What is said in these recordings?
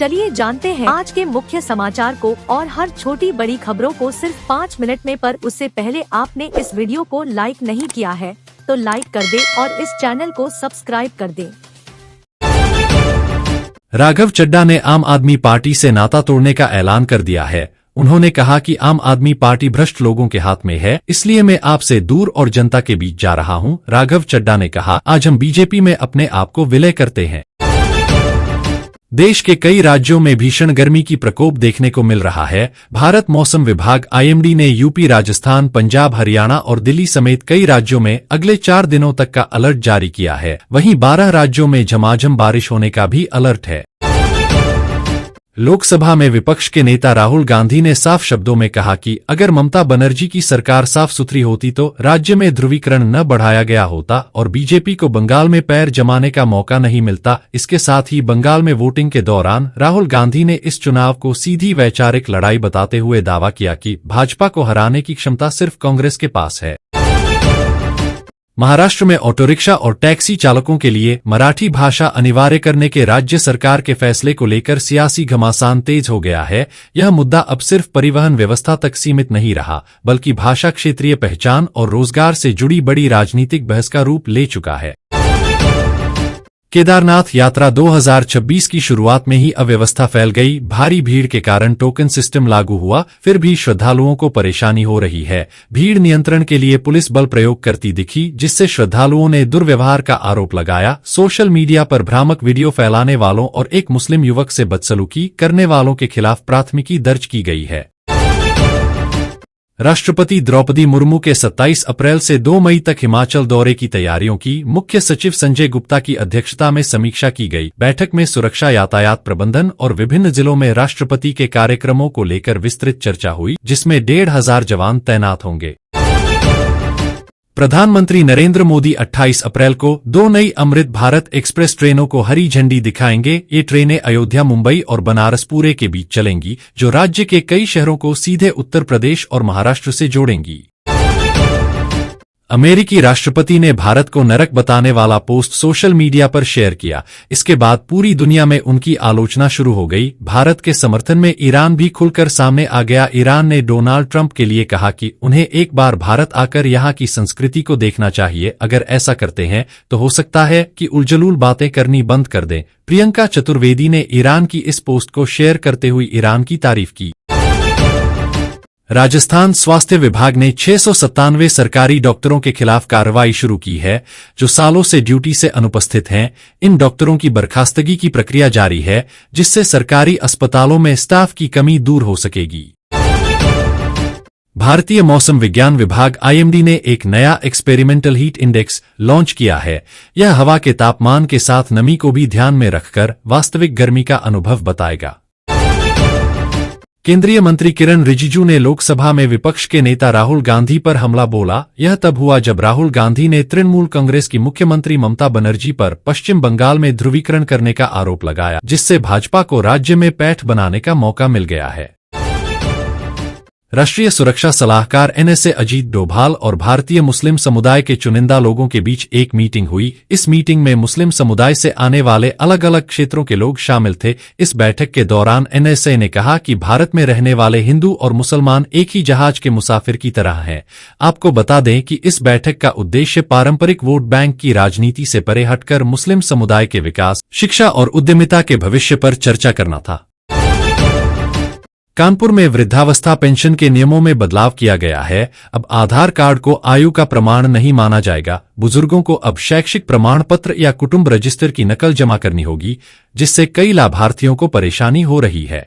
चलिए जानते हैं आज के मुख्य समाचार को और हर छोटी बड़ी खबरों को सिर्फ 5 मिनट में। पर उससे पहले आपने इस वीडियो को लाइक नहीं किया है तो लाइक कर दे और इस चैनल को सब्सक्राइब कर दे। राघव चड्ढा ने आम आदमी पार्टी से नाता तोड़ने का ऐलान कर दिया है। उन्होंने कहा कि आम आदमी पार्टी भ्रष्ट लोगों के हाथ में है, इसलिए मैं आपसे दूर और जनता के बीच जा रहा हूं। राघव चड्ढा ने कहा, आज हम बीजेपी में अपने आप को विलय करते हैं। देश के कई राज्यों में भीषण गर्मी की प्रकोप देखने को मिल रहा है। भारत मौसम विभाग IMD ने यूपी, राजस्थान, पंजाब, हरियाणा और दिल्ली समेत कई राज्यों में अगले 4 दिनों तक का अलर्ट जारी किया है। वहीं 12 राज्यों में झमाझम बारिश होने का भी अलर्ट है। लोकसभा में विपक्ष के नेता राहुल गांधी ने साफ शब्दों में कहा कि अगर ममता बनर्जी की सरकार साफ सुथरी होती तो राज्य में ध्रुवीकरण न बढ़ाया गया होता और बीजेपी को बंगाल में पैर जमाने का मौका नहीं मिलता। इसके साथ ही बंगाल में वोटिंग के दौरान राहुल गांधी ने इस चुनाव को सीधी वैचारिक लड़ाई बताते हुए दावा किया कि भाजपा को हराने की क्षमता सिर्फ कांग्रेस के पास है। महाराष्ट्र में ऑटो रिक्शा और टैक्सी चालकों के लिए मराठी भाषा अनिवार्य करने के राज्य सरकार के फैसले को लेकर सियासी घमासान तेज हो गया है। यह मुद्दा अब सिर्फ परिवहन व्यवस्था तक सीमित नहीं रहा, बल्कि भाषा, क्षेत्रीय पहचान और रोजगार से जुड़ी बड़ी राजनीतिक बहस का रूप ले चुका है। केदारनाथ यात्रा 2026 की शुरुआत में ही अव्यवस्था फैल गई। भारी भीड़ के कारण टोकन सिस्टम लागू हुआ, फिर भी श्रद्धालुओं को परेशानी हो रही है। भीड़ नियंत्रण के लिए पुलिस बल प्रयोग करती दिखी, जिससे श्रद्धालुओं ने दुर्व्यवहार का आरोप लगाया। सोशल मीडिया पर भ्रामक वीडियो फैलाने वालों और एक मुस्लिम युवक से बदसलूकी करने वालों के खिलाफ प्राथमिकी दर्ज की गई है। राष्ट्रपति द्रौपदी मुर्मू के 27 अप्रैल से 2 मई तक हिमाचल दौरे की तैयारियों की मुख्य सचिव संजय गुप्ता की अध्यक्षता में समीक्षा की गई। बैठक में सुरक्षा, यातायात प्रबंधन और विभिन्न जिलों में राष्ट्रपति के कार्यक्रमों को लेकर विस्तृत चर्चा हुई, जिसमें 1,500 जवान तैनात होंगे। प्रधानमंत्री नरेंद्र मोदी 28 अप्रैल को 2 नई अमृत भारत एक्सप्रेस ट्रेनों को हरी झंडी दिखाएंगे। ये ट्रेनें अयोध्या, मुंबई और बनारसपुरे के बीच चलेंगी, जो राज्य के कई शहरों को सीधे उत्तर प्रदेश और महाराष्ट्र से जोड़ेंगी। अमेरिकी राष्ट्रपति ने भारत को नरक बताने वाला पोस्ट सोशल मीडिया पर शेयर किया। इसके बाद पूरी दुनिया में उनकी आलोचना शुरू हो गई। भारत के समर्थन में ईरान भी खुलकर सामने आ गया। ईरान ने डोनाल्ड ट्रंप के लिए कहा कि उन्हें एक बार भारत आकर यहाँ की संस्कृति को देखना चाहिए। अगर ऐसा करते हैं तो हो सकता है कि उलझुल बातें करनी बंद कर दें। प्रियंका चतुर्वेदी ने ईरान की इस पोस्ट को शेयर करते हुए ईरान की तारीफ की। राजस्थान स्वास्थ्य विभाग ने 697 सरकारी डॉक्टरों के खिलाफ कार्रवाई शुरू की है, जो सालों से ड्यूटी से अनुपस्थित हैं। इन डॉक्टरों की बर्खास्तगी की प्रक्रिया जारी है, जिससे सरकारी अस्पतालों में स्टाफ की कमी दूर हो सकेगी। भारतीय मौसम विज्ञान विभाग IMD ने एक नया एक्सपेरिमेंटल हीट इंडेक्स लॉन्च किया है। यह हवा के तापमान के साथ नमी को भी ध्यान में रखकर वास्तविक गर्मी का अनुभव बताएगा। केंद्रीय मंत्री किरण रिजिजू ने लोकसभा में विपक्ष के नेता राहुल गांधी पर हमला बोला। यह तब हुआ जब राहुल गांधी ने तृणमूल कांग्रेस की मुख्यमंत्री ममता बनर्जी पर पश्चिम बंगाल में ध्रुवीकरण करने का आरोप लगाया, जिससे भाजपा को राज्य में पैठ बनाने का मौका मिल गया है। राष्ट्रीय सुरक्षा सलाहकार NSA अजीत डोभाल और भारतीय मुस्लिम समुदाय के चुनिंदा लोगों के बीच एक मीटिंग हुई। इस मीटिंग में मुस्लिम समुदाय से आने वाले अलग अलग क्षेत्रों के लोग शामिल थे। इस बैठक के दौरान NSA ने कहा कि भारत में रहने वाले हिंदू और मुसलमान एक ही जहाज के मुसाफिर की तरह हैं। आपको बता दें कि इस बैठक का उद्देश्य पारंपरिक वोट बैंक की राजनीति से परे हटकर मुस्लिम समुदाय के विकास, शिक्षा और उद्यमिता के भविष्य पर चर्चा करना था। कानपुर में वृद्धावस्था पेंशन के नियमों में बदलाव किया गया है। अब आधार कार्ड को आयु का प्रमाण नहीं माना जाएगा। बुजुर्गों को अब शैक्षिक प्रमाण पत्र या कुटुंब रजिस्टर की नकल जमा करनी होगी, जिससे कई लाभार्थियों को परेशानी हो रही है।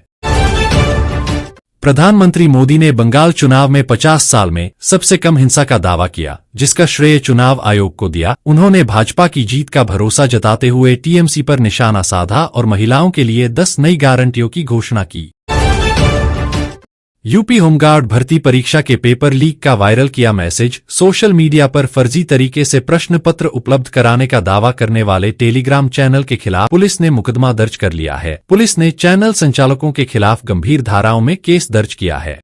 प्रधानमंत्री मोदी ने बंगाल चुनाव में 50 साल में सबसे कम हिंसा का दावा किया, जिसका श्रेय चुनाव आयोग को दिया। उन्होंने भाजपा की जीत का भरोसा जताते हुए TMC पर निशाना साधा और महिलाओं के लिए 10 नई गारंटियों की घोषणा की। यूपी होमगार्ड भर्ती परीक्षा के पेपर लीक का वायरल किया मैसेज। सोशल मीडिया पर फर्जी तरीके से प्रश्न पत्र उपलब्ध कराने का दावा करने वाले टेलीग्राम चैनल के खिलाफ पुलिस ने मुकदमा दर्ज कर लिया है। पुलिस ने चैनल संचालकों के खिलाफ गंभीर धाराओं में केस दर्ज किया है।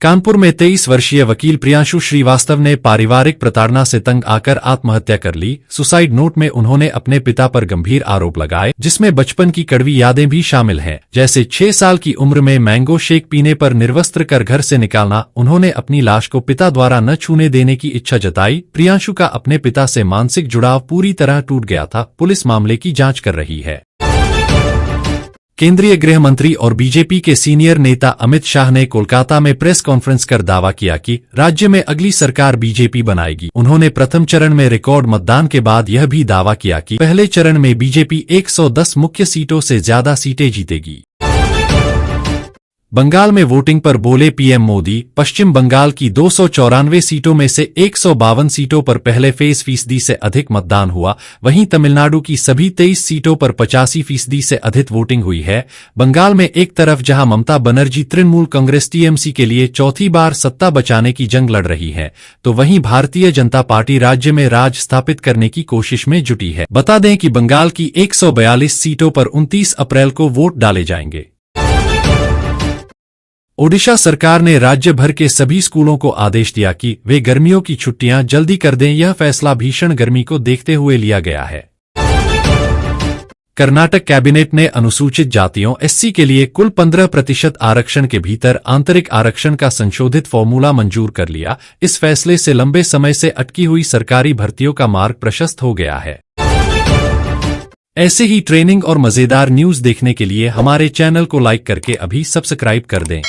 कानपुर में 23 वर्षीय वकील प्रियांशु श्रीवास्तव ने पारिवारिक प्रताड़ना से तंग आकर आत्महत्या कर ली। सुसाइड नोट में उन्होंने अपने पिता पर गंभीर आरोप लगाए, जिसमें बचपन की कड़वी यादें भी शामिल हैं, जैसे 6 साल की उम्र में मैंगो शेक पीने पर निर्वस्त्र कर घर से निकालना। उन्होंने अपनी लाश को पिता द्वारा न छूने देने की इच्छा जताई। प्रियांशु का अपने पिता से मानसिक जुड़ाव पूरी तरह टूट गया था। पुलिस मामले की जांच कर रही है। केंद्रीय गृह मंत्री और बीजेपी के सीनियर नेता अमित शाह ने कोलकाता में प्रेस कॉन्फ्रेंस कर दावा किया कि राज्य में अगली सरकार बीजेपी बनाएगी। उन्होंने प्रथम चरण में रिकॉर्ड मतदान के बाद यह भी दावा किया कि पहले चरण में बीजेपी 110 मुख्य सीटों से ज्यादा सीटें जीतेगी। बंगाल में वोटिंग पर बोले पीएम मोदी, पश्चिम बंगाल की 294 सीटों में से 152 सीटों पर पहले फीसदी से अधिक मतदान हुआ। वहीं तमिलनाडु की सभी 23 सीटों पर 85% से अधिक वोटिंग हुई है। बंगाल में एक तरफ जहां ममता बनर्जी तृणमूल कांग्रेस टीएमसी के लिए चौथी बार सत्ता बचाने की जंग लड़ रही है, तो वहीं भारतीय जनता पार्टी राज्य में राज स्थापित करने की कोशिश में जुटी है। बता दें कि बंगाल की 142 सीटों पर 29 अप्रैल को वोट डाले जाएंगे। ओडिशा सरकार ने राज्य भर के सभी स्कूलों को आदेश दिया कि वे गर्मियों की छुट्टियां जल्दी कर दें। यह फैसला भीषण गर्मी को देखते हुए लिया गया है। कर्नाटक कैबिनेट ने अनुसूचित जातियों एससी के लिए कुल 15% आरक्षण के भीतर आंतरिक आरक्षण का संशोधित फॉर्मूला मंजूर कर लिया। इस फैसले से लंबे समय से अटकी हुई सरकारी भर्तियों का मार्ग प्रशस्त हो गया है। ऐसे ही ट्रेनिंग और मजेदार न्यूज देखने के लिए हमारे चैनल को लाइक करके अभी सब्सक्राइब कर दें।